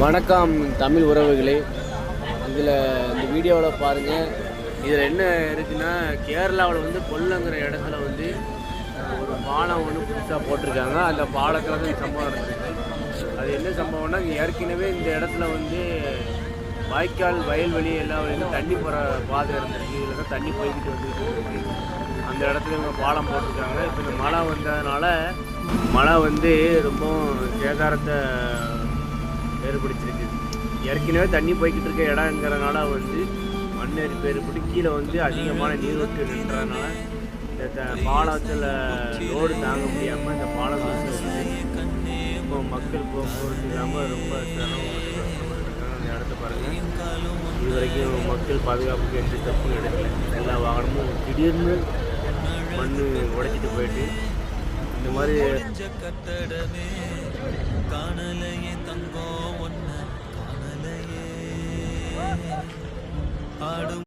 வணக்கம் தமிழ் உறவுகளே. இதில் இந்த வீடியோவில் பாருங்கள். இதில் என்ன இருக்குன்னா, கேரளாவில் வந்து கொல்லங்கிற இடத்துல வந்து ஒரு பாலம் ஒன்று புதுசாக போட்டிருக்காங்க. அந்த பாலத்தில் தான் சம்பவம் நடந்திருக்கு. அது என்ன சம்பவம்னா, ஏற்கனவே இந்த இடத்துல வந்து வாய்க்கால் வயல்வெளி எல்லா வழியும் தண்ணி போகிற பாதை இருந்திருக்கு. இதில் தான் தண்ணி போய்கிட்டு வந்துட்டு இருக்கு. அந்த இடத்துல இவங்க பாலம் போட்டிருக்காங்க. இப்போ இந்த மழை வந்ததுனால மழை வந்து ரொம்ப சேதாரத்தை ஏற்படுத்திருக்கு. ஏற்கனவே தண்ணி போய்கிட்டு இருக்க இடங்கிறதுனால வந்து மண் அரிப்பு ஏற்பட்டு கீழே வந்து அதிகமான நீர்வட்டு நின்றதுனால இந்த பாலத்தில் லோடு தாங்க முடியாமல் இந்த பாலம் வந்து இப்போ மக்கள் போக்குவரத்து இல்லாமல் ரொம்ப சிரமம் அந்த இடத்த பாருங்கள். இது வரைக்கும் மக்கள் பாதுகாப்புக்கு எந்த தப்பும் எடுக்கல. எல்லா வாகனமும் திடீர்னு மண் உடைச்சிட்டு போயிட்டு இந்த மாதிரி காணலையே தங்கம் ஒன்று காணலையே ஆடும்